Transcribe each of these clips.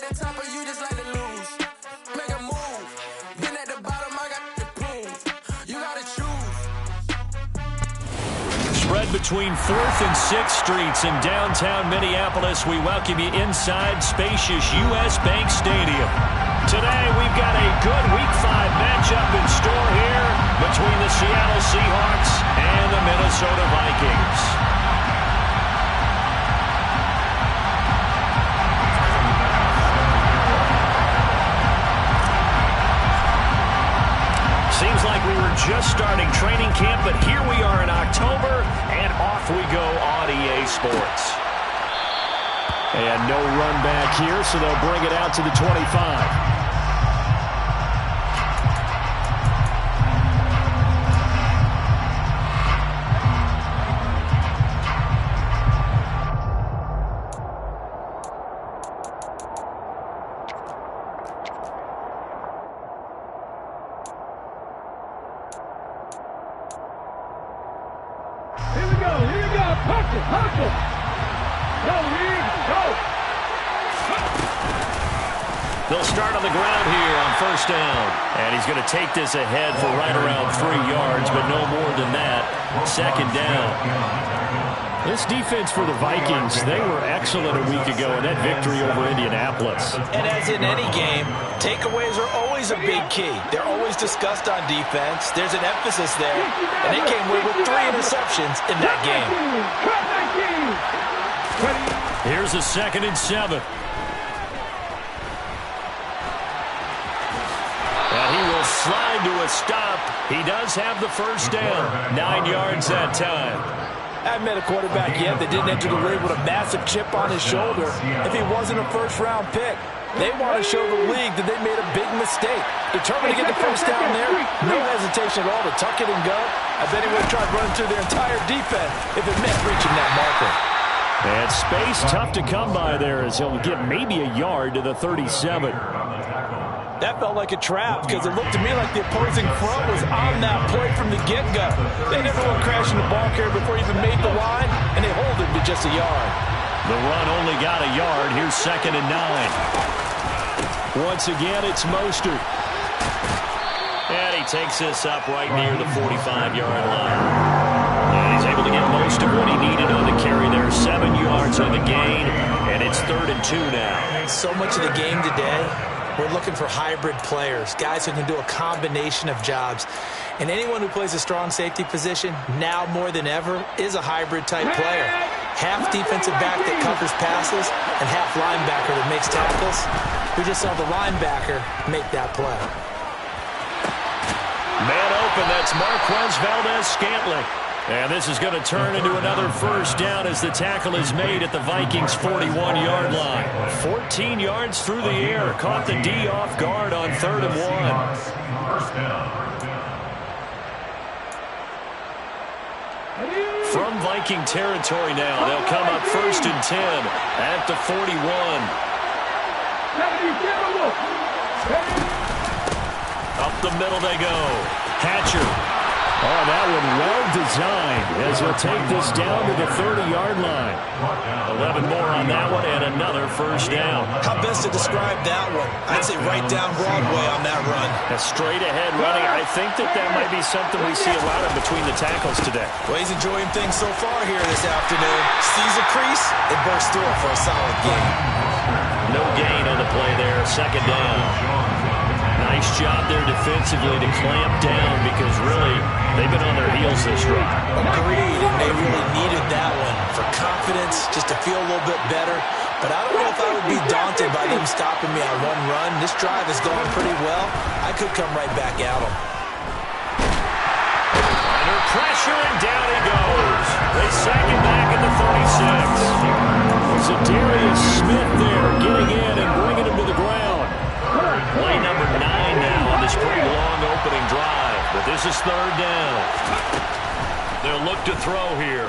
Spread between 4th and 6th Streets in downtown Minneapolis. We welcome you inside spacious U.S. Bank Stadium. Today, we've got a good Week 5 matchup in store here between the Seattle Seahawks and the Minnesota Vikings. Seems like we were just starting training camp, but here we are in October, and off we go on EA Sports. And no run back here, so they'll bring it out to the 25. They'll start on the ground here on first down. And he's going to take this ahead for right around 3 yards, but no more than that. Second down. This defense for the Vikings, they were excellent a week ago in that victory over Indianapolis. And as in any game, takeaways are always a big key. They're always discussed on defense. There's an emphasis there. And they came away with 3 interceptions in that game. Here's a 2nd and 7. He will slide to a stop. He does have the first down. 9 yards that time. I haven't met a quarterback yet that didn't enter the league with a massive chip on his shoulder if he wasn't a first-round pick. They want to show the league that they made a big mistake. Determined to get the first down there, no hesitation at all to tuck it and go. I bet he would have tried running through their entire defense if it meant reaching that marker. And space tough to come by there as he'll get maybe a yard to the 37. That felt like a trap because it looked to me like the opposing front was on that play from the get-go. They never went crashing the ball carrier before he even made the line, and they hold him to just a yard. The run only got a yard. Here's 2nd and 9. Once again, it's Mostert. And he takes this up right near the 45-yard line. And he's able to get most of what he needed on the carry there. 7 yards on the gain, and it's 3rd and 2 now. So much of the game today, we're looking for hybrid players, guys who can do a combination of jobs. And anyone who plays a strong safety position, now more than ever, is a hybrid-type player. Half defensive back that covers passes and half linebacker that makes tackles. We just saw the linebacker make that play. Man open, that's Marquez Valdes-Scantling. And this is going to turn into another first down as the tackle is made at the Vikings' 41-yard line. 14 yards through the air. Caught the D off guard on 3rd and 1. From Viking territory now, they'll come up 1st and 10 at the 41. Up the middle they go. Hatcher. Oh, that one well designed as he'll take this down to the 30-yard line. 11 more on that one and another first down. How best to describe that one? I'd say right down Broadway on that run. A straight-ahead running. I think that might be something we see a lot of between the tackles today. Well, he's enjoying things so far here this afternoon. Sees a crease and bursts through it for a solid gain. No gain on the play there. 2nd down. Nice job there defensively to clamp down because really they've been on their heels this drive. Agreed, and they really needed that one for confidence, just to feel a little bit better. But I don't know if I would be daunted by them stopping me on one run. This drive is going pretty well. I could come right back at them. Under pressure, and down he goes. They sack him back at the 36. There's a Darius Smith there getting in and bringing him to the ground. Play number 9 now on this pretty long opening drive. But this is 3rd down. They'll look to throw here.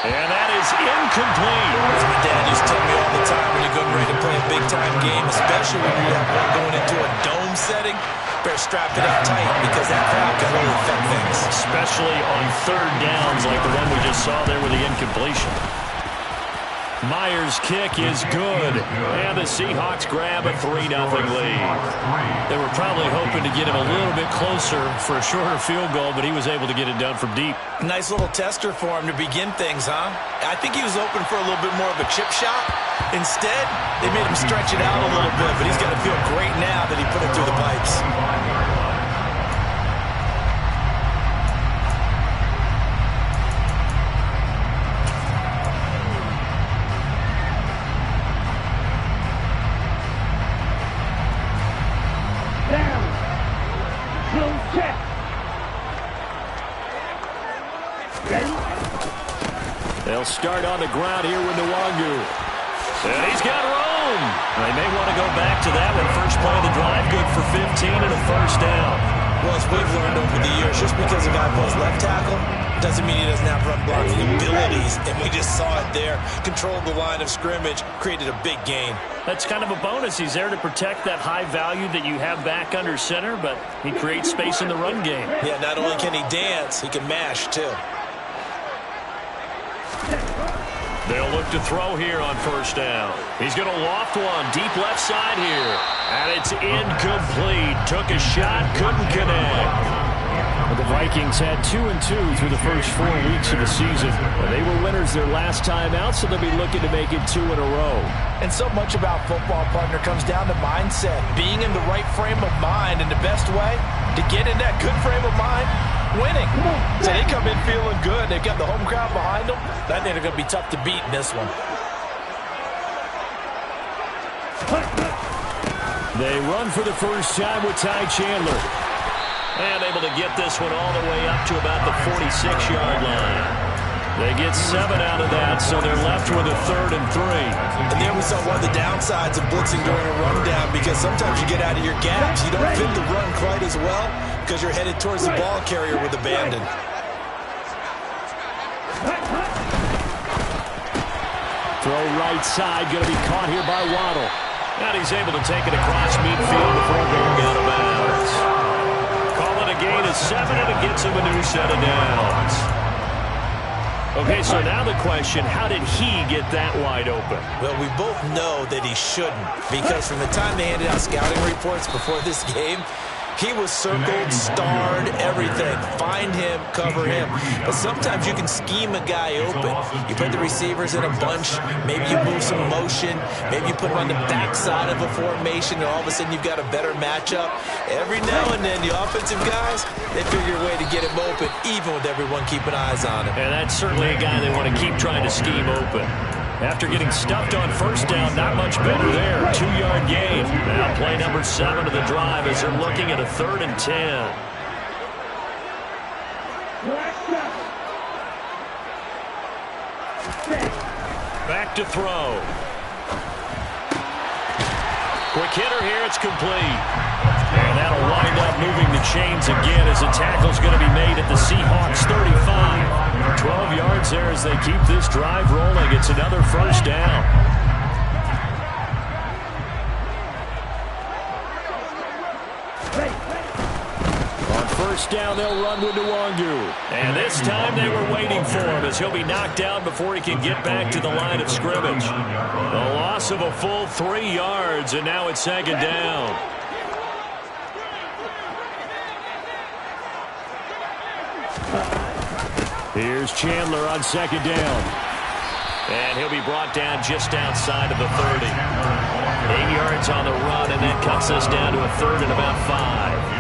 And that is incomplete. As my dad used to tell me all the time, when you're getting ready to play a big-time game, especially when you have one going into a dome setting, better strap it up tight because that crowd can really affect things. Especially on 3rd downs like the one we just saw there with the incompletion. Myers' kick is good. And the Seahawks grab a 3-0 lead. They were probably hoping to get him a little bit closer for a shorter field goal, but he was able to get it done from deep. Nice little tester for him to begin things, huh? I think he was open for a little bit more of a chip shot. Instead, they made him stretch it out a little bit, but he's got to feel great now that he put it through the pipes. They'll start on the ground here with Nwangu. And he's got room. They may want to go back to that one. First play of the drive, good for 15 and a first down. Well, as we've learned over the years, just because a guy plays left tackle doesn't mean he doesn't have run blocking abilities. And we just saw it there. Controlled the line of scrimmage, created a big gain. That's kind of a bonus. He's there to protect that high value that you have back under center, but he creates space in the run game. Yeah, not only can he dance, he can mash, too. They'll look to throw here on first down. He's going to loft one deep left side here. And it's incomplete. Took a shot, couldn't connect. Well, the Vikings had 2-2 through the first 4 weeks of the season. They were winners their last time out, so they'll be looking to make it 2 in a row. And so much about football, partner, comes down to mindset. Being in the right frame of mind, and the best way to get in that good frame of mind, winning. So they come in feeling good. They've got the home crowd behind them. I think they're going to be tough to beat in this one. They run for the first time with Ty Chandler. And able to get this one all the way up to about the 46-yard line. They get 7 out of that, so they're left with a 3rd and 3. And there we saw one of the downsides of blitzing during a rundown, because sometimes you get out of your gaps. You don't fit the run quite as well because you're headed towards the ball carrier with abandon. Throw right side, going to be caught here by Waddle. And he's able to take it across midfield before going out of bounds. Call it a gain of 7, and it gets him a new set of downs. Okay, so now the question, how did he get that wide open? Well, we both know that he shouldn't, because from the time they handed out scouting reports before this game, he was circled, starred, everything. Find him, cover him. But sometimes you can scheme a guy open. You put the receivers in a bunch. Maybe you move some motion. Maybe you put him on the backside of a formation, and all of a sudden you've got a better matchup. Every now and then, the offensive guys, they figure a way to get him open, even with everyone keeping eyes on him. And that's certainly a guy they want to keep trying to scheme open. After getting stuffed on first down, not much better there. 2-yard gain. Now play number 7 of the drive as they're looking at a 3rd and 10. Back to throw. Quick hitter here, it's complete. And that'll wind up moving the chains again as the tackle's going to be made at the Seahawks 35. 12 yards there as they keep this drive rolling. It's another first down. On first down, they'll run with Nwangu. And this time they were waiting for him as he'll be knocked down before he can get back to the line of scrimmage. A loss of a full 3 yards, and now it's 2nd down. Here's Chandler on 2nd down. And he'll be brought down just outside of the 30. 8 yards on the run, and that cuts us down to a 3rd and about 5.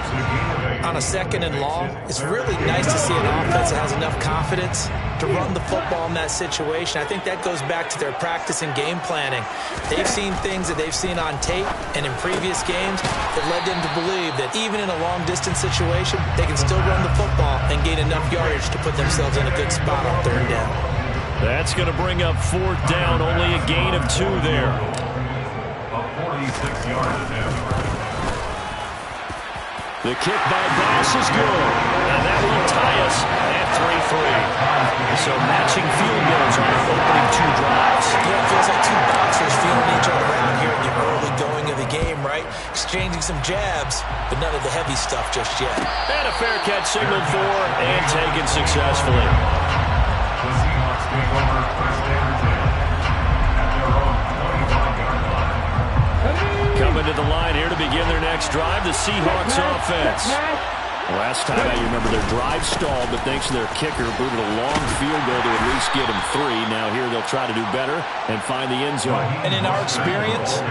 On a 2nd and long, it's really nice to see an offense that has enough confidence to run the football in that situation. I think that goes back to their practice and game planning. They've seen things that they've seen on tape and in previous games that led them to believe that even in a long-distance situation, they can still run the football and gain enough yardage to put themselves in a good spot on 3rd down. That's going to bring up 4th down, only a gain of 2 there. A 46-yard attempt. The kick by Bass is good, and that will tie us at 3-3. So matching field goals on the opening 2 drives. Yeah, it feels like 2 boxers feeling each other out here in the early going of the game, right? Exchanging some jabs, but none of the heavy stuff just yet. And a fair catch signaled for and taken successfully. The Seahawks take over first and 10 coming to the line here to begin their next drive, the Seahawks offense. Last time I remember their drive stalled, but thanks to their kicker, booted a long field goal to at least get them 3. Now here they'll try to do better and find the end zone. And in our experience,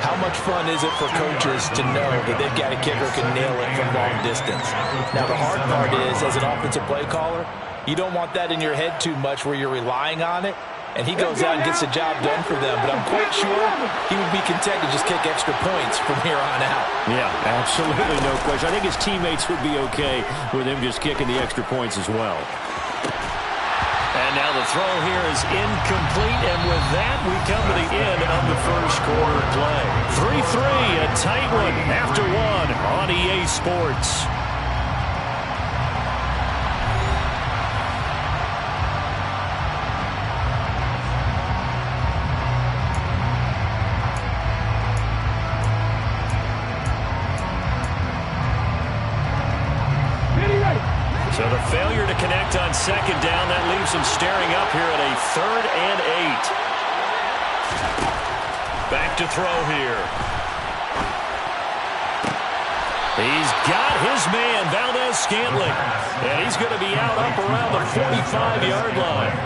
how much fun is it for coaches to know that they've got a kicker who can nail it from long distance? Now the hard part is, as an offensive play caller, you don't want that in your head too much where you're relying on it. And he goes out and gets the job done for them. But I'm quite sure he would be content to just kick extra points from here on out. Yeah, absolutely no question. I think his teammates would be okay with him just kicking the extra points as well. And now the throw here is incomplete. And with that, we come to the end of the first quarter play. 3-3, a tight one after one on EA Sports. So the failure to connect on second down, that leaves them staring up here at a 3rd and 8. Back to throw here. He's got his man, Valdez-Scantling. And he's going to be out up around the 45-yard line.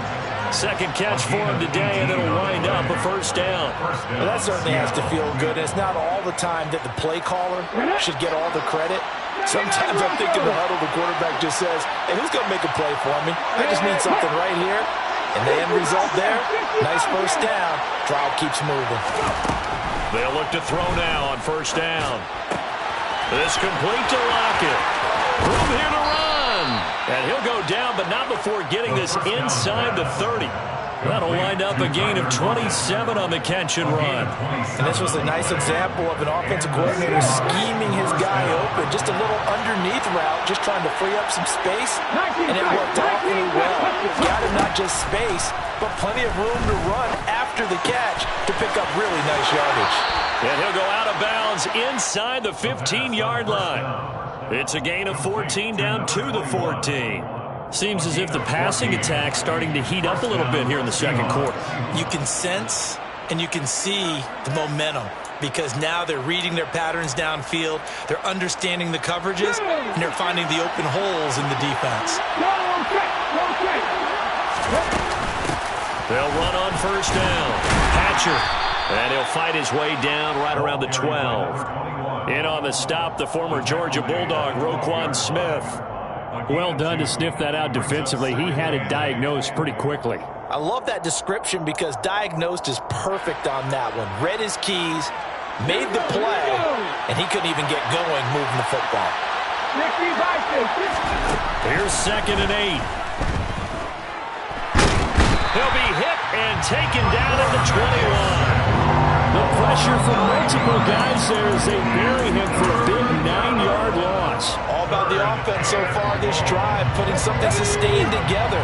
Second catch for him today, and it'll wind up a first down. Well, that certainly has to feel good. It's not all the time that the play caller should get all the credit. Sometimes I think in the huddle, the quarterback just says, hey, who's going to make a play for me? I just need something right here. And the end result there, nice first down. Drive keeps moving. They'll look to throw now on first down. This complete to Lockett. Room here to run. And he'll go down, but not before getting this inside the 30. That'll wind up a gain of 27 on the catch and run. And this was a nice example of an offensive coordinator scheming his guy open. Just a little underneath route, just trying to free up some space. And it worked awfully well. Got him not just space, but plenty of room to run after the catch to pick up really nice yardage. And he'll go out of bounds inside the 15-yard line. It's a gain of 14 down to the 14. Seems as if the passing attack's starting to heat up a little bit here in the second quarter. You can sense and you can see the momentum because now they're reading their patterns downfield, they're understanding the coverages, and they're finding the open holes in the defense. They'll run on first down. Hatcher, and he'll fight his way down right around the 12. In on the stop, the former Georgia Bulldog, Roquan Smith. Well done to sniff that out defensively. He had it diagnosed pretty quickly. I love that description because diagnosed is perfect on that one. Read his keys, made the play, and he couldn't even get going moving the football. Here's 2nd and 8. He'll be hit and taken down at the 21. The pressure from multiple guys there as they bury him for a big 9-yard loss. All about the offense so far this drive, putting something sustained together.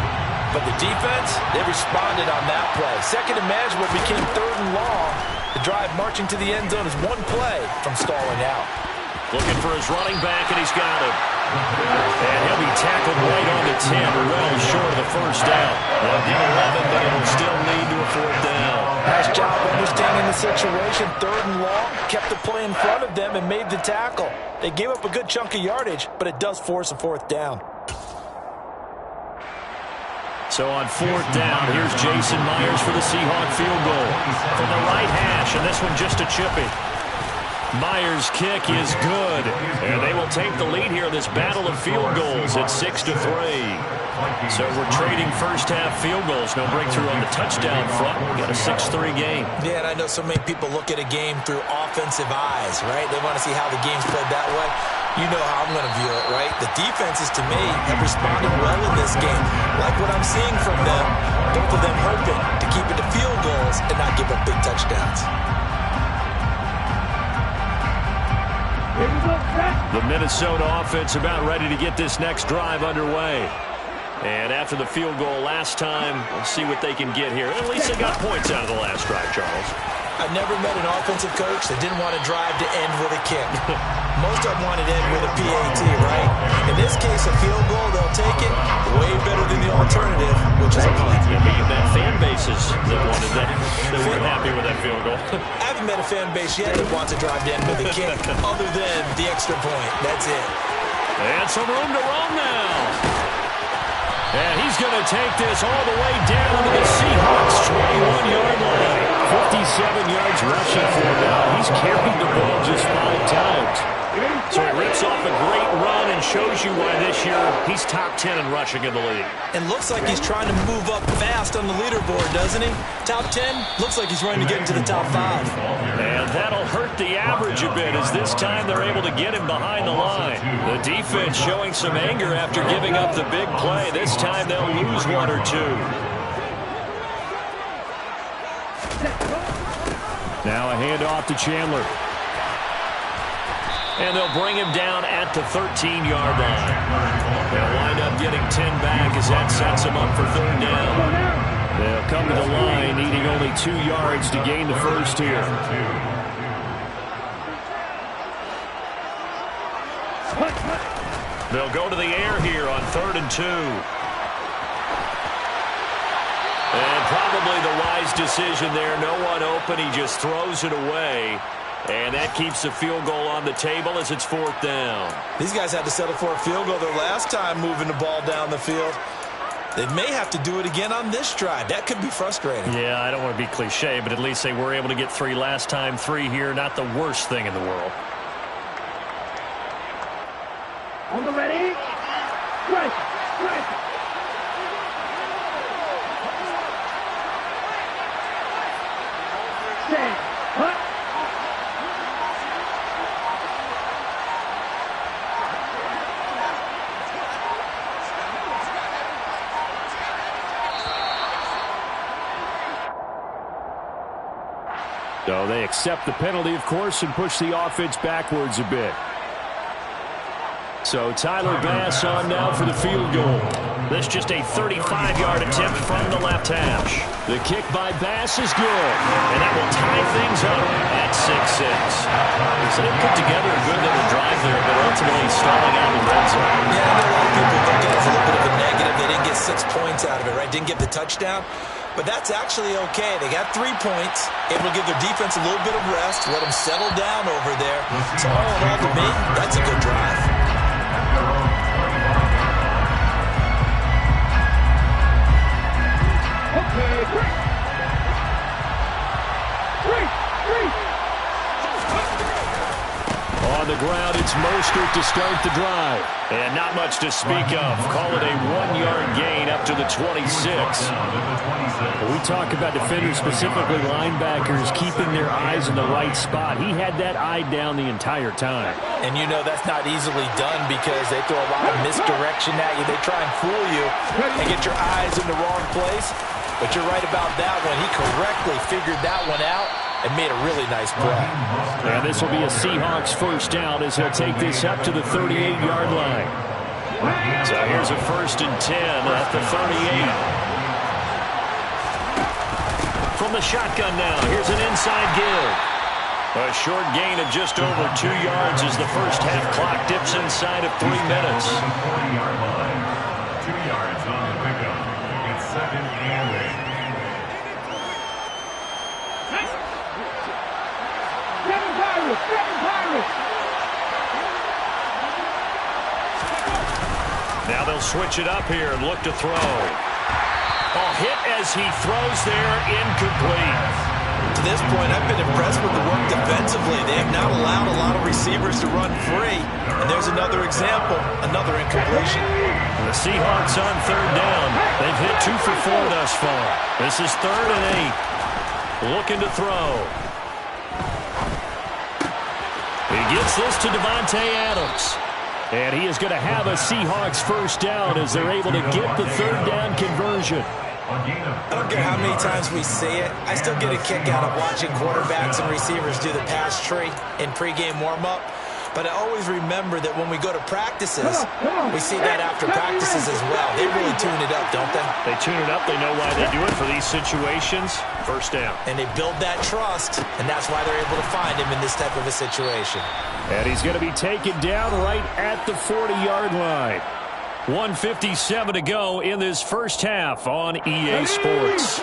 But the defense, they responded on that play. Second and management became 3rd and long. The drive marching to the end zone is one play from stalling out. Looking for his running back, and he's got him. And he'll be tackled right on the 10, well short of the first down. On the 11, but it'll still lead to a 4th down. Nice job understanding the situation. 3rd and long, kept the play in front of them and made the tackle. They gave up a good chunk of yardage, but it does force a 4th down. So on 4th down, here's Jason Myers for the Seahawk field goal. From the right hash, and this one just a chippy. Myers' kick is good, and they will take the lead here in this battle of field goals at 6-3. So we're trading first-half field goals. No breakthrough on the touchdown front. We got a 6-3 game. Yeah, and I know so many people look at a game through offensive eyes, right? They want to see how the game's played that way. You know how I'm going to view it, right? The defenses, to me, have responded well in this game. Like what I'm seeing from them, both of them hoping to keep it to field goals and not give up big touchdowns. The Minnesota offense about ready to get this next drive underway. And after the field goal last time, we'll see what they can get here. At least they got points out of the last drive, Charles. I never met an offensive coach that didn't want to drive to end with a kick. Most of them wanted to end with a PAT, right? In this case, a field goal, they'll take it way better than the alternative, which is a punt. Yeah, but you met fan bases that wanted that. They weren't happy with that field goal. I haven't met a fan base yet that wants to drive to end with a kick other than the extra point. That's it. And some room to run now. And he's going to take this all the way down to the Seahawks' 21-yard line. 57 yards rushing for him now. He's carried the ball just 5 times. So he rips off a great run and shows you why this year he's top 10 in rushing in the league. And looks like he's trying to move up fast on the leaderboard, doesn't he? Top 10, looks like he's running to get into the top 5. And that'll hurt the average a bit as this time they're able to get him behind the line. The defense showing some anger after giving up the big play. This time they'll lose 1 or 2. Now a handoff to Chandler. And they'll bring him down at the 13-yard line. They'll wind up getting 10 back as that sets him up for 3rd down. They'll come to the line needing only 2 yards to gain the first here. They'll go to the air here on 3rd and 2. And probably the wise decision there. No one open. He just throws it away. And that keeps the field goal on the table as it's 4th down. These guys had to settle for a field goal their last time moving the ball down the field. They may have to do it again on this drive. That could be frustrating. Yeah, I don't want to be cliche, but at least they were able to get 3 last time. 3 here, not the worst thing in the world. On the ready? Right. Set. Hut. So they accept the penalty, of course, and push the offense backwards a bit. So Tyler Bass on now for the field goal. This just a 35-yard attempt from the left hash. The kick by Bass is good, and that will tie things up at 6-6. So they put together a good little drive there, but ultimately stalling out in the red zone. Yeah, I know a lot of people look at it as a little bit of a negative. They didn't get 6 points out of it, right? Didn't get the touchdown. But that's actually okay. They got 3 points, able to give their defense a little bit of rest, let them settle down over there. So all in all, to me, that's a good drive. Okay, break. On the ground, it's Mostert to start the drive. And not much to speak of. Call it a 1-yard gain up to the 26. We talk about defenders, specifically linebackers, keeping their eyes in the right spot. He had that eye down the entire time. And you know that's not easily done because they throw a lot of misdirection at you. They try and fool you and get your eyes in the wrong place. But you're right about that one. He correctly figured that one out and made a really nice play. And this will be a Seahawks first down as he'll take this up to the 38-yard line. So here's a 1st and 10 at the 38. From the shotgun now, here's an inside give. A short gain of just over 2 yards as the first half clock dips inside of 3 minutes. 40-yard line. 2 yards on the pickup. It's 2nd and 8. Now they'll switch it up here and look to throw. Oh, hit as he throws there, incomplete. To this point, I've been impressed with the work defensively. They have not allowed a lot of receivers to run free. And there's another example, another incompletion. The Seahawks on 3rd down. They've hit 2 for 4 thus far. This is 3rd and 8. Looking to throw. He gets this to Davante Adams. And he is going to have a Seahawks first down as they're able to get the 3rd down conversion. I don't care how many times we say it. I still get a kick out of watching quarterbacks and receivers do the pass tree in pregame warm-up. But I always remember that when we go to practices, we see that after practices as well. They really tune it up, don't they? They tune it up. They know why they do it for these situations. First down. And they build that trust, and that's why they're able to find him in this type of a situation. And he's going to be taken down right at the 40-yard line. 1:57 to go in this first half on EA Sports.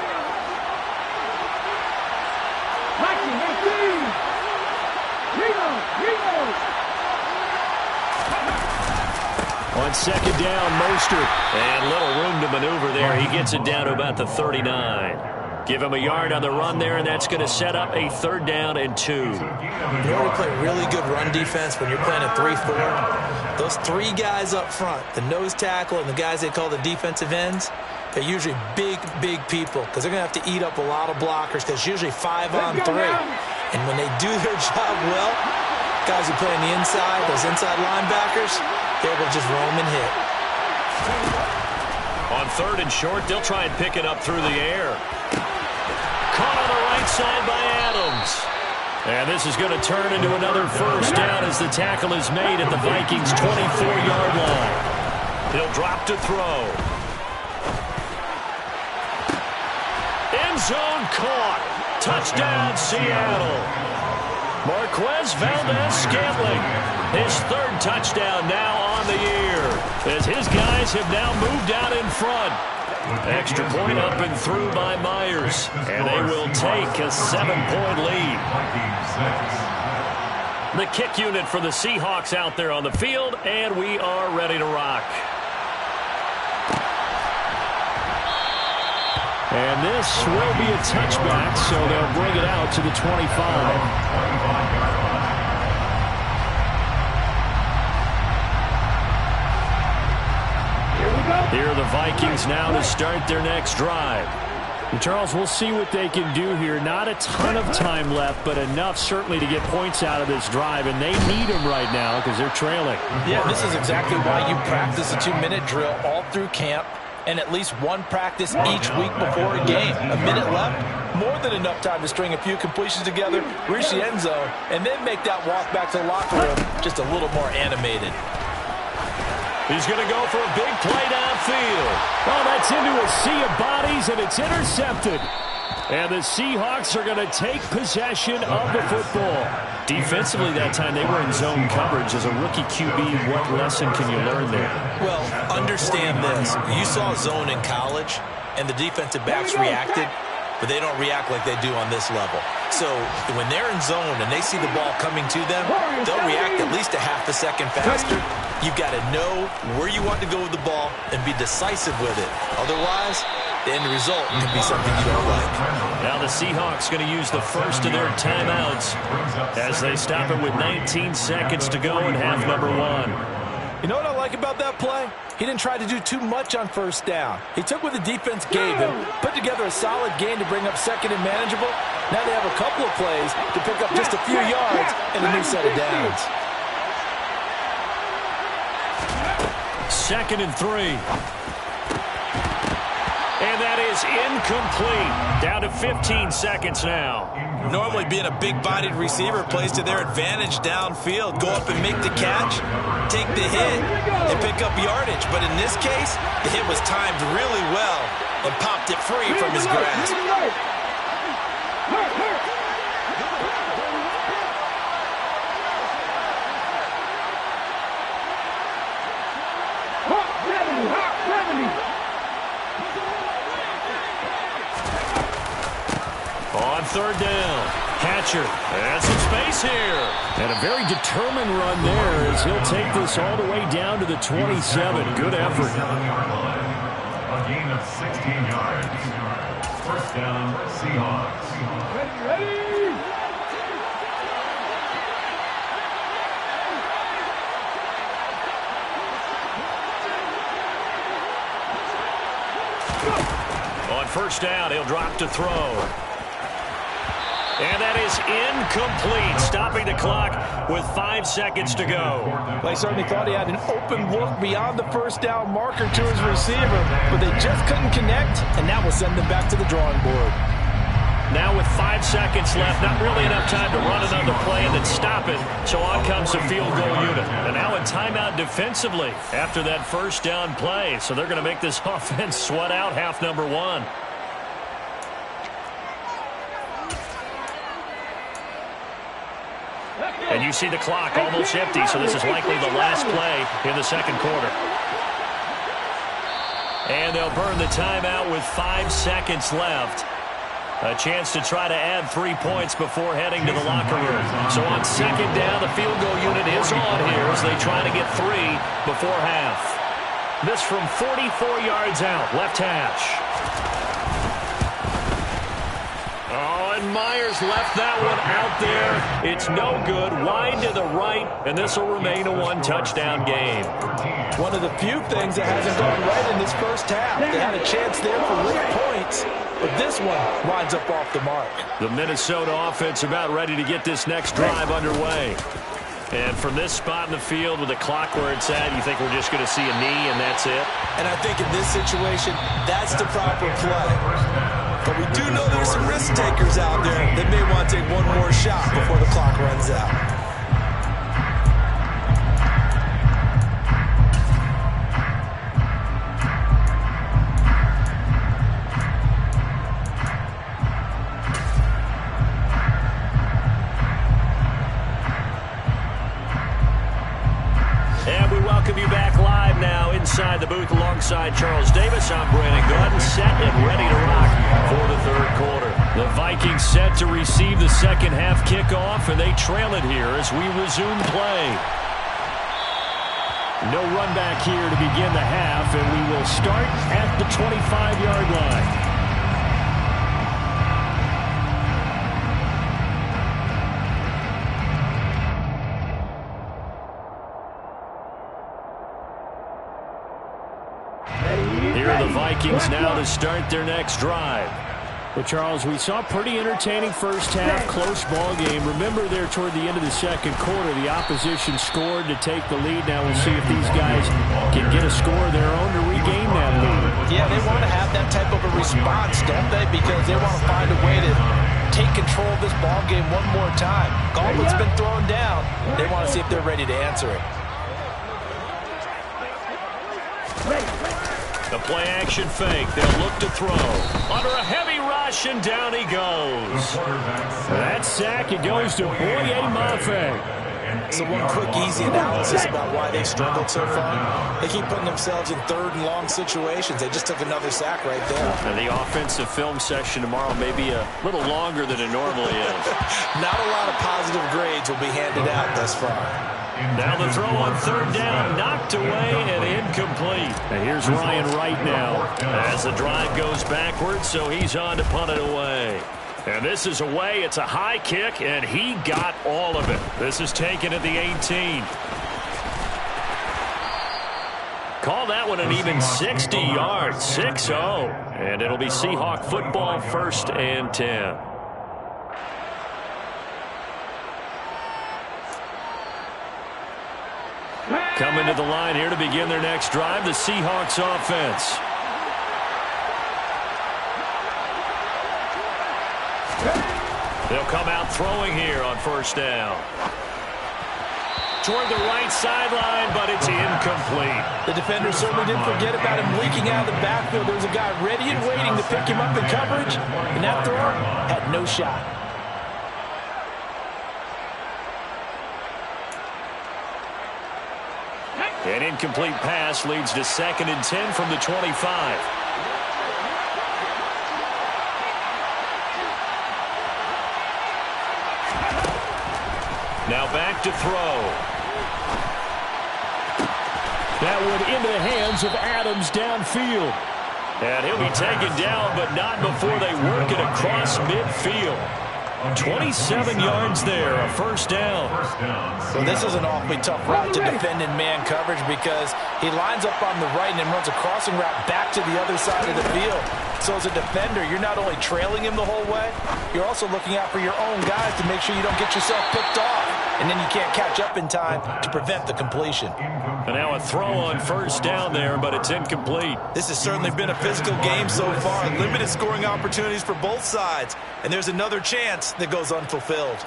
On second down, Mostert. And little room to maneuver there. He gets it down to about the 39. Give him a yard on the run there, and that's going to set up a 3rd down and 2. In order to play really good run defense when you're playing a 3-4, those 3 guys up front, the nose tackle and the guys they call the defensive ends, they're usually big, big people because they're going to have to eat up a lot of blockers because usually 5 on 3. And when they do their job well, guys who play on the inside, those inside linebackers, they're able to just roam and hit. On 3rd and short, they'll try and pick it up through the air. Caught on the right side by Adams. And this is going to turn into another first down as the tackle is made at the Vikings' 24-yard line. He'll drop to throw. End zone caught. Touchdown, Seattle. Marquez Valdez-Scantling, his 3rd touchdown now on the year, as his guys have now moved out in front. Extra point up and through by Myers, and they will take a 7-point lead. The kick unit for the Seahawks out there on the field, and we are ready to rock. And this will be a touchback, so they'll bring it out to the 25. Here are the Vikings now to start their next drive. And Charles, we'll see what they can do here. Not a ton of time left, but enough certainly to get points out of this drive, and they need them right now because they're trailing. Yeah, this is exactly why you practice a 2-minute drill all through camp and at least one practice each week before a game. A minute left, more than enough time to string a few completions together, reach the end zone, and then make that walk back to the locker room just a little more animated. He's going to go for a big play downfield. Oh, that's into a sea of bodies, and it's intercepted. And the Seahawks are going to take possession of the football. Defensively that time, they were in zone coverage. As a rookie QB, what lesson can you learn there? Well, understand this. You saw zone in college, and the defensive backs reacted, but they don't react like they do on this level. So when they're in zone and they see the ball coming to them, they'll react at least a half a second faster. You've got to know where you want to go with the ball and be decisive with it. Otherwise, the end result can be something you don't like. Now the Seahawks going to use the first of their timeouts as they stop it with 19 seconds to go in half number 1. You know what I like about that play? He didn't try to do too much on first down. He took what the defense gave him, put together a solid game to bring up second and manageable. Now they have a couple of plays to pick up just a few yards and a new set of downs. 2nd and 3. And that is incomplete. Down to 15 seconds now. Normally being a big-bodied receiver plays to their advantage downfield. Go up and make the catch, take the hit, and pick up yardage. But in this case, the hit was timed really well and popped it free from his grasp. On 3rd down, Hatcher has some space here. And a very determined run there as he'll take this all the way down to the 27. Good effort. A gain of 16 yards. First down, Seahawks. Ready? On 1st down, he'll drop to throw. And that is incomplete, stopping the clock with 5 seconds to go. They certainly thought he had an open look beyond the first down marker to his receiver, but they just couldn't connect, and that will send them back to the drawing board. Now with with 5 seconds left. Not really enough time to run another play and then stop it. So on comes the field goal unit. And now a timeout defensively after that first down play. So they're going to make this offense sweat out half number one. And you see the clock almost empty, so this is likely the last play in the second quarter. And they'll burn the timeout with 5 seconds left. A chance to try to add 3 points before heading to the locker room. So on second down, the field goal unit is on here as they try to get 3 before half. This from 44 yards out, left hash. Oh, and Myers left that one out there. It's no good. Wide to the right, and this will remain a 1-touchdown game. One of the few things that hasn't gone right in this first half. They had a chance there for late points, but this one winds up off the mark. The Minnesota offense about ready to get this next drive underway. And from this spot in the field with the clock where it's at, you think we're just going to see a knee and that's it? And I think in this situation, that's the proper play. But we do know there's some risk takers out there that may want to take one more shot before the clock runs out. And we welcome you back live now inside the booth alongside Charles Davis. I'm Brandon Gaudin, set and ready to rock for the third quarter. The Vikings set to receive the second half kickoff, and they trail it here as we resume play. No run back here to begin the half, and we will start at the 25-yard line. Here are the Vikings now to start their next drive. Well, Charles, we saw a pretty entertaining first half, close ball game. Remember there toward the end of the second quarter, the opposition scored to take the lead. Now we'll see if these guys can get a score of their own to regain that lead. Yeah, they want to have that type of a response, don't they? Because they want to find a way to take control of this ball game one more time. Gauntlet's been thrown down. They want to see if they're ready to answer it. The play-action fake. They'll look to throw. Under a heavy rush, and down he goes. That sack, it goes to Boye Mafe. So one quick, easy analysis about why they struggled so far. They keep putting themselves in third and long situations. They just took another sack right there. And the offensive film session tomorrow may be a little longer than it normally is. Not a lot of positive grades will be handed out thus far. Now the throw on third down, knocked away and incomplete. And here's Ryan Wright now as the drive goes backwards, so he's on to punt it away. And this is away. It's a high kick, and he got all of it. This is taken at the 18. Call that one an even 60 yards, 6-0. And it'll be Seahawk football, 1st and 10. Coming to the line here to begin their next drive, the Seahawks offense. They'll come out throwing here on first down. Toward the right sideline, but it's incomplete. The defender certainly didn't forget about him leaking out of the backfield. There was a guy ready and waiting to pick him up in coverage, and that throw had no shot. An incomplete pass leads to 2nd and 10 from the 25. Now back to throw. That one into the hands of Adams downfield. And he'll be taken down, but not before they work it across midfield. 27 yards there, a first down. So this is an awfully tough route to defend in man coverage because he lines up on the right and then runs a crossing route back to the other side of the field. So as a defender, you're not only trailing him the whole way, you're also looking out for your own guys to make sure you don't get yourself picked off. and then you can't catch up in time to prevent the completion. And now a throw on first down there, but it's incomplete. This has certainly been a physical game so far. Limited scoring opportunities for both sides. And there's another chance that goes unfulfilled.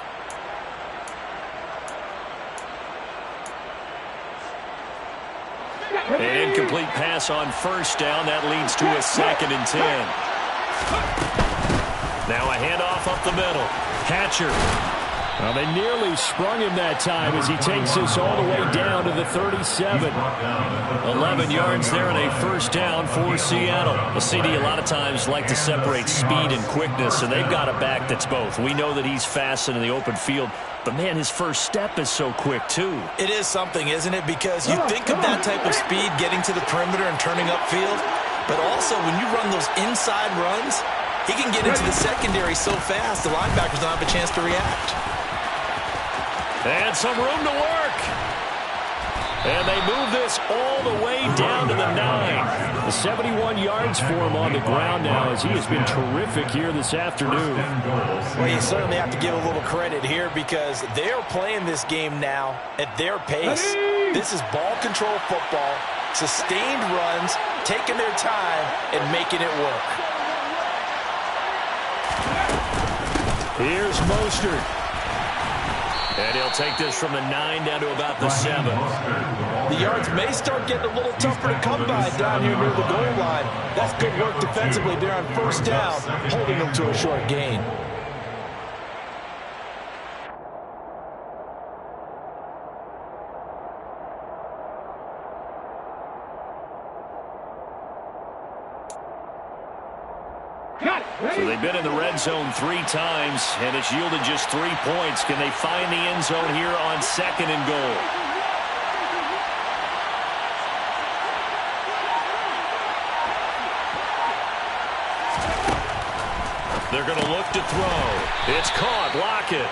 An incomplete pass on first down. That leads to a 2nd and 10. Now a handoff up the middle. Hatcher. Well, they nearly sprung him that time as he takes this all the way down to the 37. 11 yards there and a first down for Seattle. Well, CD a lot of times like to separate speed and quickness, and they've got a back that's both. We know that he's fast in the open field, but, man, his first step is so quick, too. It is something, isn't it? Because you think of that type of speed getting to the perimeter and turning upfield, but also when you run those inside runs, he can get into the secondary so fast the linebackers don't have a chance to react. And some room to work. And they move this all the way down to the 9. The 71 yards for him on the ground now as he has been terrific here this afternoon. Well, you certainly have to give a little credit here because they're playing this game now at their pace. This is ball control football, sustained runs, taking their time, and making it work. Here's Mostert. And he'll take this from the 9 down to about the 7. The yards may start getting a little tougher to come by down here near the goal line. That's good work defensively there on first down, holding them to a short gain. So they've been in the red zone 3 times, and it's yielded just 3 points. Can they find the end zone here on 2nd and goal? They're going to look to throw. It's caught. Lockett.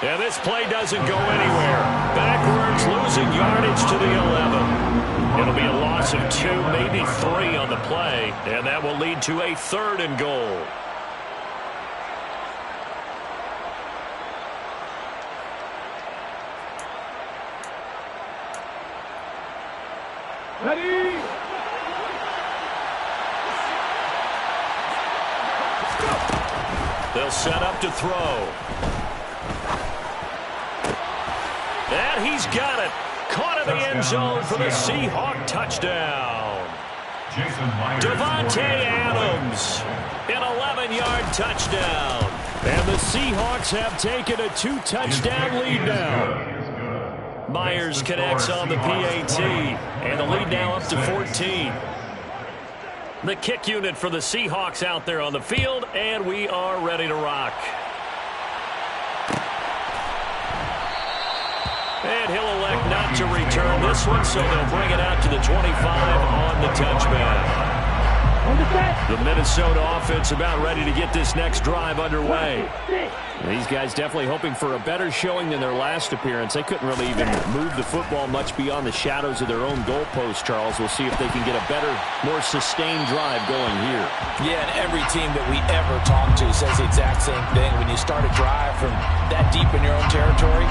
And this play doesn't go anywhere. Backwards, losing yardage to the 11. It'll be a loss of 2, maybe 3 on the play, and that will lead to a 3rd and goal. Ready? They'll set up to throw. And he's got it. Caught in the end zone for the Seahawk touchdown. Devontae Adams, an 11-yard touchdown. And the Seahawks have taken a 2-touchdown lead now. Myers connects on the PAT, and the lead now up to 14. The kick unit for the Seahawks out there on the field, and we are ready to rock. And he'll elect not to return this one, so they'll bring it out to the 25 on the touchback. The Minnesota offense about ready to get this next drive underway. These guys definitely hoping for a better showing than their last appearance. They couldn't really even move the football much beyond the shadows of their own goalpost, Charles. We'll see if they can get a better, more sustained drive going here. Yeah, and every team that we ever talk to says the exact same thing. When you start a drive from that deep in your own territory,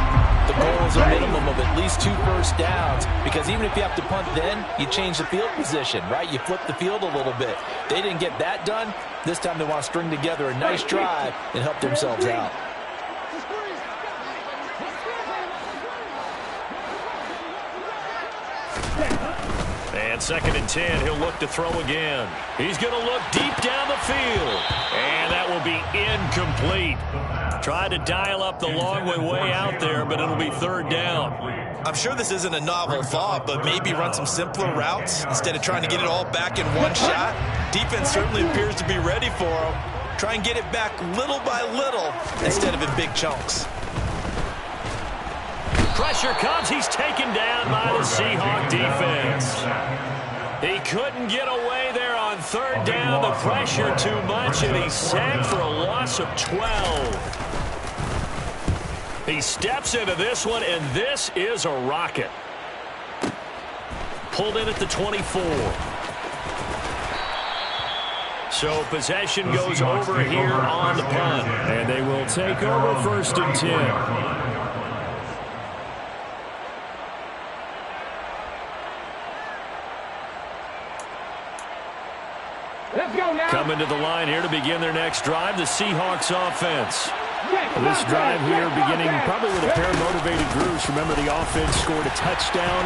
the goal is a minimum of at least 2 first downs, because even if you have to punt then, you change the field position, right? You flip the field a little bit. They didn't get that done. This time they want to string together a nice drive and help themselves out. And 2nd and 10, he'll look to throw again. He's going to look deep down the field. And that will be incomplete. Tried to dial up the long way out there, but it'll be 3rd down. I'm sure this isn't a novel thought, but maybe run some simpler routes instead of trying to get it all back in one shot. Defense certainly appears to be ready for him. Try and get it back little by little instead of in big chunks. Pressure comes. He's taken down by the Seahawk defense. He couldn't get away there on 3rd down. The pressure too much, and he's sacked for a loss of 12. He steps into this one, and this is a rocket. Pulled in at the 24. So possession goes over here on the punt. And they will take over 1st and 10. Coming to the line here to begin their next drive, the Seahawks offense. This drive here beginning probably with a pair of motivated groups. Remember, the offense scored a touchdown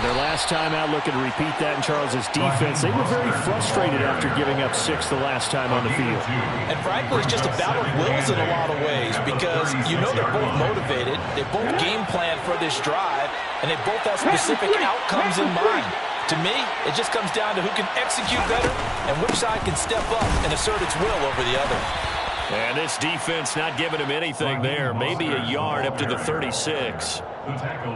their last time out, looking to repeat that in Charles's defense. They were very frustrated after giving up 6 the last time on the field. And frankly, it's just a battle of wills in a lot of ways because you know they're both motivated. They both game plan for this drive, and they both have specific outcomes in mind. To me, it just comes down to who can execute better and which side can step up and assert its will over the other. And this defense not giving him anything there. Maybe a yard up to the 36.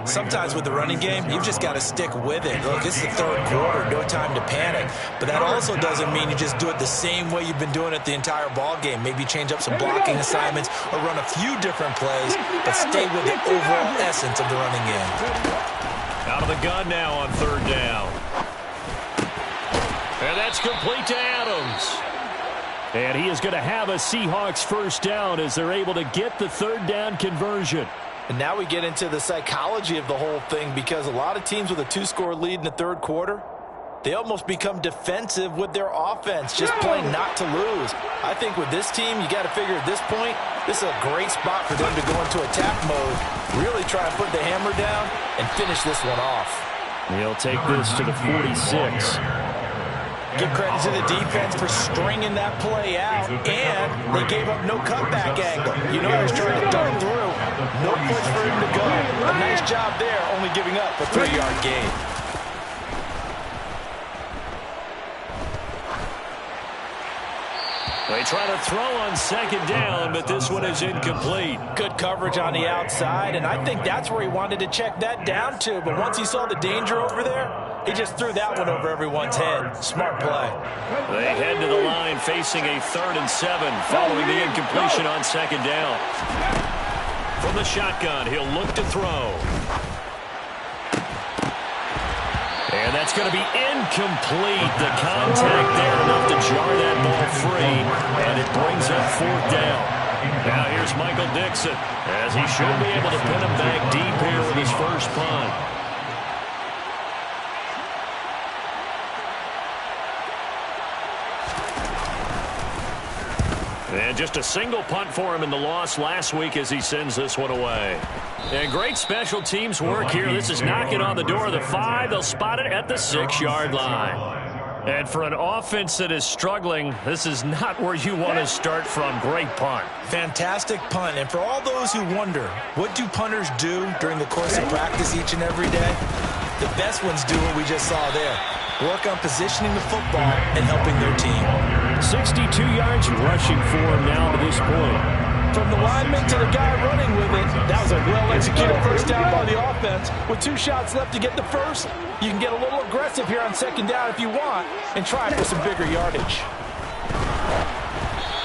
Sometimes with the running game, you've just got to stick with it. Look, it's the third quarter, no time to panic. But that also doesn't mean you just do it the same way you've been doing it the entire ball game. Maybe change up some blocking assignments or run a few different plays, but stay with the overall essence of the running game. Out of the gun now on third down. And that's complete to Adams. And he is going to have a Seahawks first down as they're able to get the third down conversion. And now we get into the psychology of the whole thing because a lot of teams with a 2-score lead in the third quarter, they almost become defensive with their offense, just playing not to lose. I think with this team, you got to figure at this point, this is a great spot for them to go into attack mode, really try and put the hammer down and finish this one off. He'll take this to the 46. Give credit to the defense for stringing that play out, and they gave up no cutback angle. You know he was trying to dart through. No push for him to go. A nice job there, only giving up a 3-yard gain. They try to throw on second down, but this one is incomplete. Good coverage on the outside, and I think that's where he wanted to check that down to. But once he saw the danger over there, he just threw that one over everyone's head. Smart play. They head to the line facing a 3rd and 7 following the incompletion on second down. From the shotgun, he'll look to throw. And that's going to be incomplete. The contact there enough to jar that ball free, and it brings up 4th down. Now here's Michael Dixon, as he should be able to pin him back deep here with his first punt. And just a single punt for him in the loss last week as he sends this one away. And great special teams work here. This is knocking on the door of the 5. They'll spot it at the 6-yard line. And for an offense that is struggling, this is not where you want to start from. Great punt. Fantastic punt. And for all those who wonder, what do punters do during the course of practice each and every day? The best ones do what we just saw there. Work on positioning the football and helping their team. 62 yards rushing for him now to this point. From the lineman to the guy running with it, that was a well-executed first down by the offense. With 2 shots left to get the first, you can get a little aggressive here on second down if you want and try for some bigger yardage.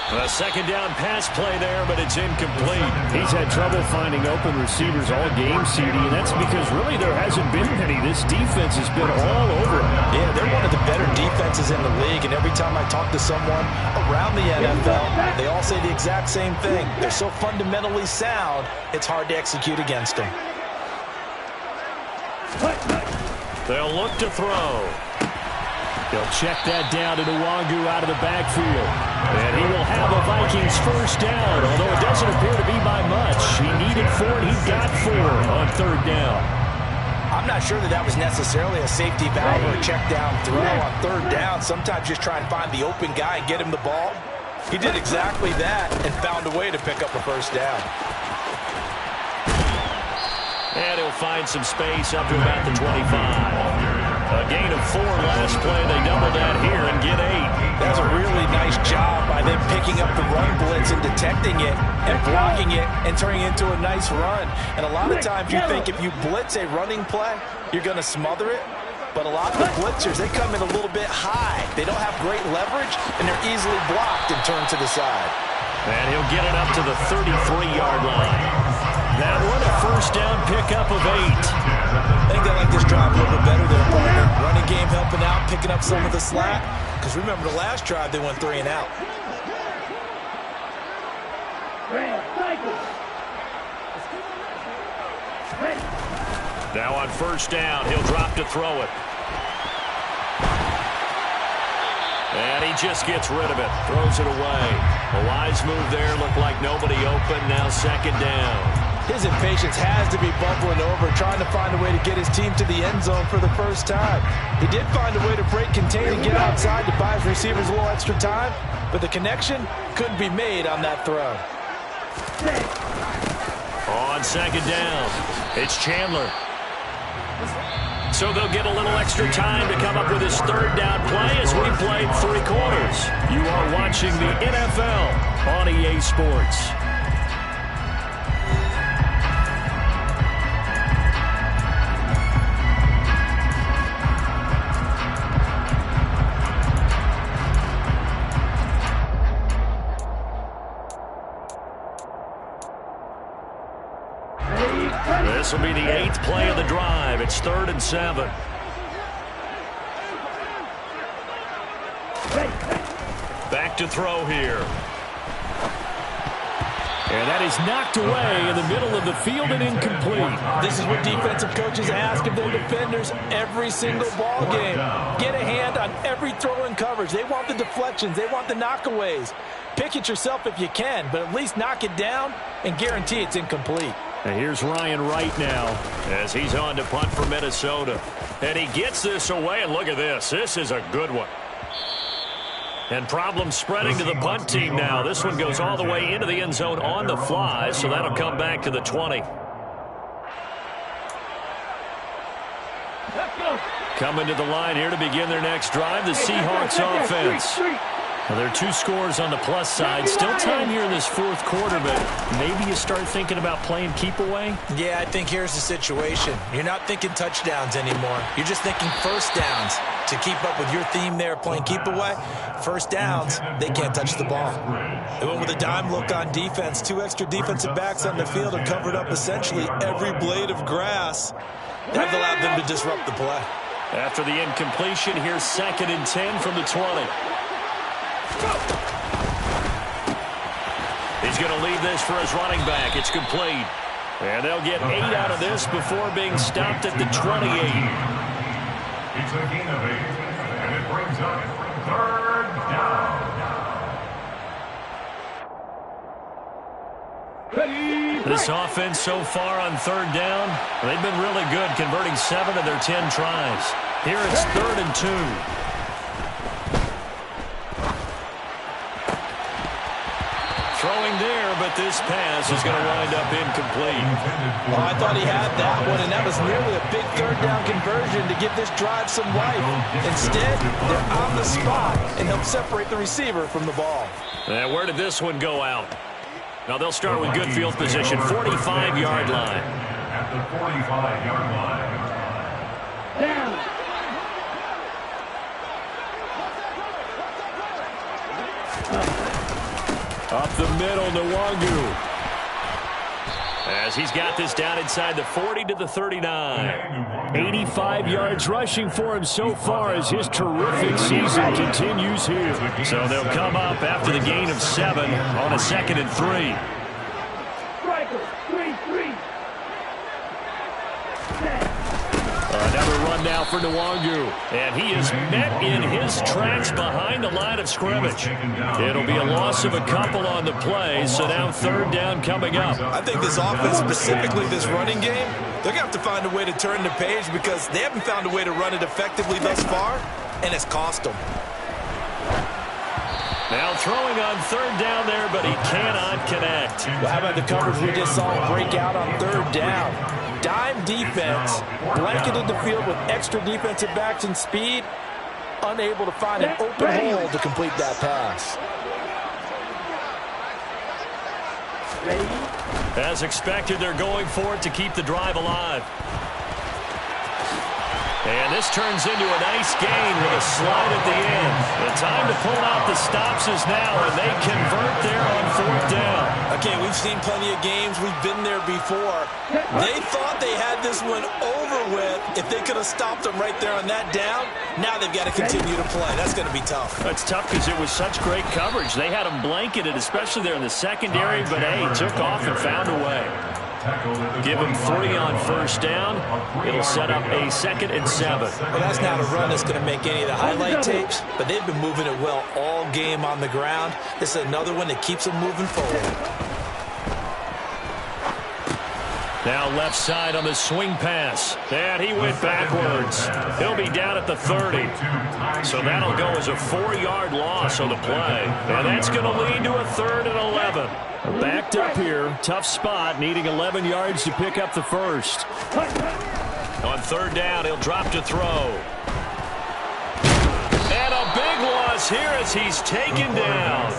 A second down pass play there, but it's incomplete. He's had trouble finding open receivers all game, CD, and that's because really there hasn't been any. This defense has been all over him. Yeah, they're one of the better defenses in the league, and every time I talk to someone around the NFL, they all say the exact same thing. They're so fundamentally sound, it's hard to execute against them. They'll look to throw. They'll check that down to Nwangu out of the backfield. And he will have a Vikings first down, although it doesn't appear to be by much. He needed 4, and he got 4 on third down. I'm not sure that was necessarily a safety valve or a check down throw on third down. Sometimes just try and find the open guy and get him the ball. He did exactly that and found a way to pick up a first down. And he'll find some space up to about the 25. A gain of 4 last play. They double that here and get 8. That's a really nice job by them picking up the run blitz and detecting it and blocking it and turning it into a nice run. And a lot of times you think if you blitz a running play, you're going to smother it. But a lot of the blitzers, they come in a little bit high. They don't have great leverage, and they're easily blocked and turned to the side. And he'll get it up to the 33-yard line. That one a first down pickup of 8. I think they like this drive a little bit better there, partner. Running game helping out, picking up some of the slack. Because remember the last drive, they went 3 and out. Now on first down, he'll drop to throw it. And he just gets rid of it, throws it away. A wise move there, looked like nobody open, now second down. His impatience has to be bubbling over, trying to find a way to get his team to the end zone for the first time. He did find a way to break contain and get outside to buy his receivers a little extra time, but the connection couldn't be made on that throw. On second down, it's Chandler. So they'll get a little extra time to come up with his third down play as we played 3 quarters. You are watching the NFL on EA Sports. This will be the 8th play of the drive. It's 3rd and 7. Back to throw here. And that is knocked away in the middle of the field and incomplete. This is what defensive coaches ask of their defenders every single ball game. Get a hand on every throw in coverage. They want the deflections. They want the knockaways. Pick it yourself if you can, but at least knock it down and guarantee it's incomplete. And here's Ryan Wright now as he's on to punt for Minnesota. And he gets this away, and look at this. This is a good one. And problem spreading to the punt team now. This one goes all the way into the end zone on the fly, so that'll come back to the 20. Coming to the line here to begin their next drive, the Seahawks offense. Well, there are 2 scores on the plus side. Still time here in this 4th quarter, but maybe you start thinking about playing keep away? Yeah, I think here's the situation. You're not thinking touchdowns anymore. You're just thinking first downs. To keep up with your theme there, playing keep away, first downs, they can't touch the ball. They went with a dime look on defense. 2 extra defensive backs on the field and covered up essentially every blade of grass. That allowed them to disrupt the play. After the incompletion, here's 2nd and 10 from the 20. He's going to leave this for his running back. It's complete. And they'll get 8 out of this before being stopped at the 28. It's a gain of 8, and it brings up 3rd down. This offense so far on 3rd down, they've been really good, converting 7 of their 10 tries. Here it's 3rd and 2. Throwing there, but this pass is going to wind up incomplete. Well, I thought he had that one, and that was nearly a big 3rd down conversion to give this drive some life. Instead, they're on the spot and help separate the receiver from the ball. And where did this one go out? Now they'll start with good field position, 45-yard line. At the 45-yard line. Down. Up the middle, Nwangu. As he's got this down inside the 40 to the 39. 85 yards rushing for him so far as his terrific season continues here. So they'll come up after the gain of 7 on a 2nd and 3. Striker, 3-3. Another run now for Nwangu. And he is met in his tracks behind the line of scrimmage. It'll be a loss of a couple on the play, so now 3rd down coming up. I think this offense, specifically this running game, they're going to have to find a way to turn the page because they haven't found a way to run it effectively thus far, and it's cost them. Now throwing on 3rd down there, but he cannot connect. Well, how about the coverage we just saw break out on 3rd down? Dime defense, blanketed the field with extra defensive backs and speed, unable to find an open hole to complete that pass. As expected, they're going for it to keep the drive alive. And this turns into a nice gain with a slide at the end. The time to pull out the stops is now, and they convert there on 4th down. Okay, we've seen plenty of games. We've been there before. They thought they had this one over with if they could have stopped them right there on that down. Now they've got to continue to play. That's going to be tough. That's tough because it was such great coverage. They had them blanketed, especially there in the secondary, but, hey, took off and found a way. Give him 3 on first down. It'll set up a 2nd and 7. Well, that's not a run that's going to make any of the highlight tapes, but they've been moving it well all game on the ground. This is another one that keeps them moving forward. Now left side on the swing pass. And he went backwards. He'll be down at the 30. So that'll go as a 4-yard loss on the play. And that's going to lead to a 3rd and 11. Backed up here. Tough spot. Needing 11 yards to pick up the first. On 3rd down, he'll drop to throw. And a big loss here as he's taken down.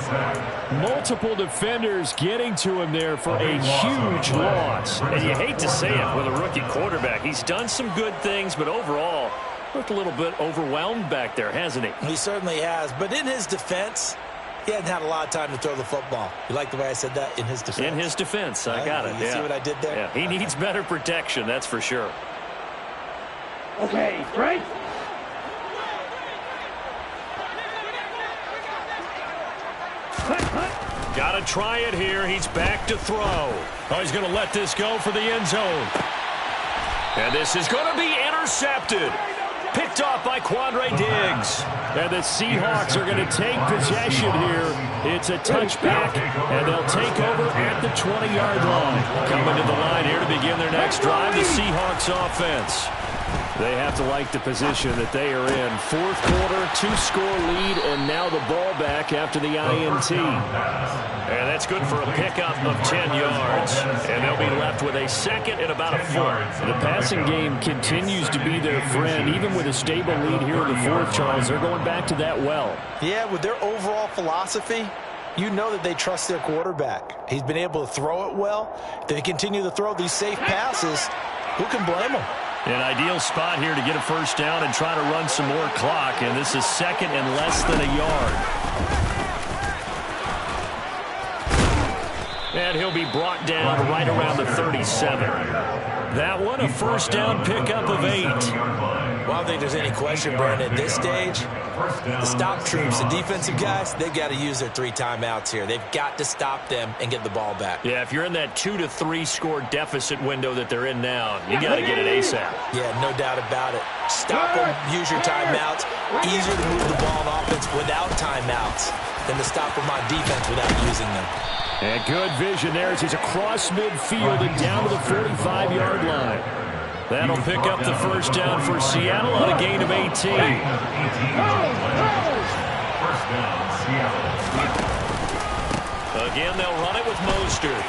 Multiple defenders getting to him there for a huge loss. And you hate to say it with a rookie quarterback. He's done some good things, but overall, looked a little bit overwhelmed back there, hasn't he? He certainly has. But in his defense, he hadn't had a lot of time to throw the football. You like the way I said that? In his defense. In his defense. I got it. You see what I did there? Yeah, he needs better protection, that's for sure. Okay, right? Got to try it here. He's back to throw. Oh, he's going to let this go for the end zone. And this is going to be intercepted. Picked off by Quandre Diggs. And the Seahawks are going to take possession here. It's a touchback, and they'll take over at the 20-yard line. Coming to the line here to begin their next drive, the Seahawks offense. They have to like the position that they are in. 4th quarter, 2-score lead, and now the ball back after the INT. And that's good for a pickup of 10 yards. And they'll be left with a 2nd and about a 4th. The passing game continues to be their friend. Even with a stable lead here in the 4th, Charles, they're going back to that well. Yeah, with their overall philosophy, you know that they trust their quarterback. He's been able to throw it well. They continue to throw these safe passes. Who can blame them? An ideal spot here to get a first down and try to run some more clock. And this is 2nd and less than a yard. And he'll be brought down right around the 37. That one, a first down pickup of 8. Well, I don't think there's any question, Brandon, at this stage, the stop troops, the defensive guys, they've got to use their 3 timeouts here. They've got to stop them and get the ball back. Yeah, if you're in that 2 to 3 score deficit window that they're in now, you got to get it ASAP. Yeah, no doubt about it. Stop them, use your timeouts. Easier to move the ball on offense without timeouts than to stop them on defense without using them. And good vision there as he's across midfield and down to the 45-yard line. That'll pick up the first down for Seattle on a gain of 18. First down, Seattle. Again, they'll run it with Mostert.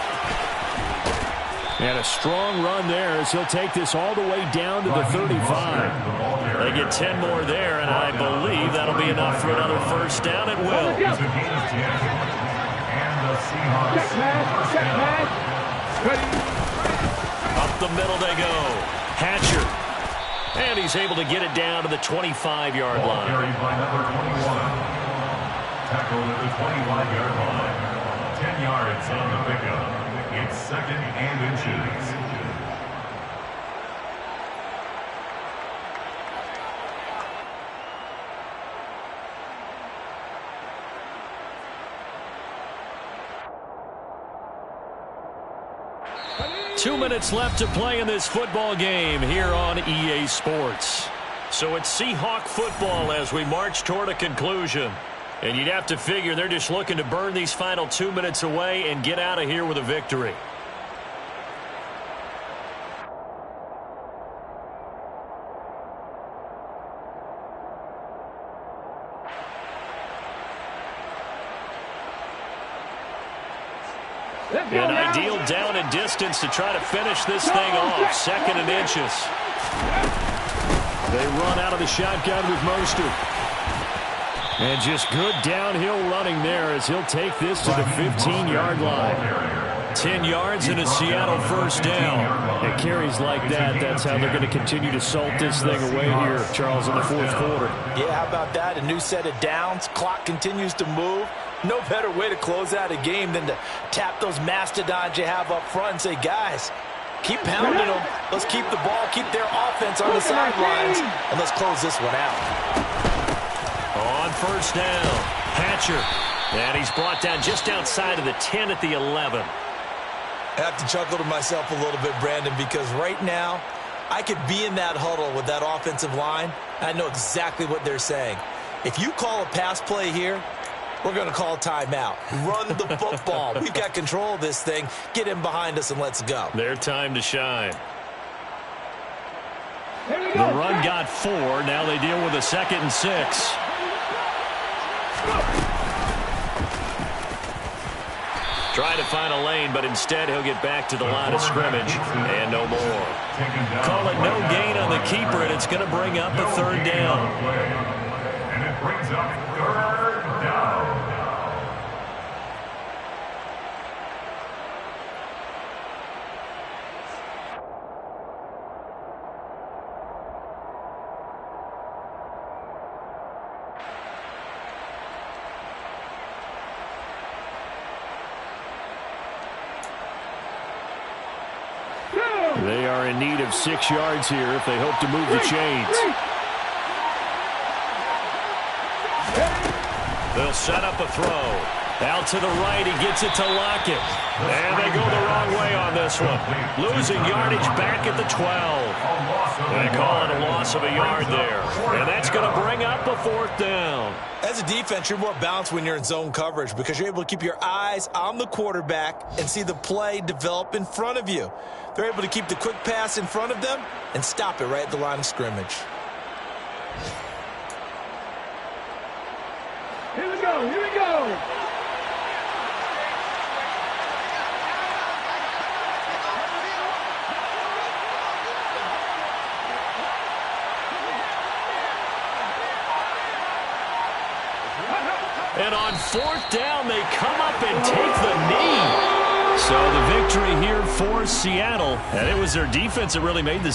And a strong run there as he'll take this all the way down to the 35. They get 10 more there, and I believe that'll be enough for another first down. It will. Check pass. Ready. Up the middle they go. Hatcher. And he's able to get it down to the 25-yard line. Carried by number 21. Tackled at the 25-yard line. 10 yards on the pickup. It's 2nd and inches. Two minutes left to play in this football game here on EA Sports. So it's Seahawk football as we march toward a conclusion. And you'd have to figure they're just looking to burn these final 2 minutes away and get out of here with a victory. An ideal down and distance to try to finish this thing off. 2nd and inches. They run out of the shotgun with Mostert. And just good downhill running there as he'll take this to the 15-yard line. 10 yards and a Seattle first down. It carries like that. That's how they're going to continue to salt this thing away here, Charles, in the 4th quarter. Yeah, how about that? A new set of downs. Clock continues to move. No better way to close out a game than to tap those mastodons you have up front and say, guys, keep pounding them. Let's keep the ball, keep their offense on the sidelines, and let's close this one out. On first down, Hatcher. And he's brought down just outside of the 10 at the 11. I have to chuckle to myself a little bit, Brandon, because right now I could be in that huddle with that offensive line. I know exactly what they're saying. If you call a pass play here, we're going to call timeout. Run the football. We've got control of this thing. Get in behind us and let's go. Their time to shine. The run got 4. Now they deal with a 2nd and 6. Trying to find a lane, but instead he'll get back to the line of scrimmage and no more. Call it no gain on the keeper, and it's going to bring up a 3rd down. And it brings up 3rd down. They are in need of 6 yards here if they hope to move the chains. They'll set up a throw. Out to the right, he gets it to Lockett. And they go the wrong way on this one. Losing yardage back at the 12. They call it a loss of a yard there. And that's going to bring up a 4th down. As a defense, you're more balanced when you're in zone coverage because you're able to keep your eyes on the quarterback and see the play develop in front of you. They're able to keep the quick pass in front of them and stop it right at the line of scrimmage. Here we go, here we go. And on 4th down, they come up and take the knee. So the victory here for Seattle, and it was their defense that really made the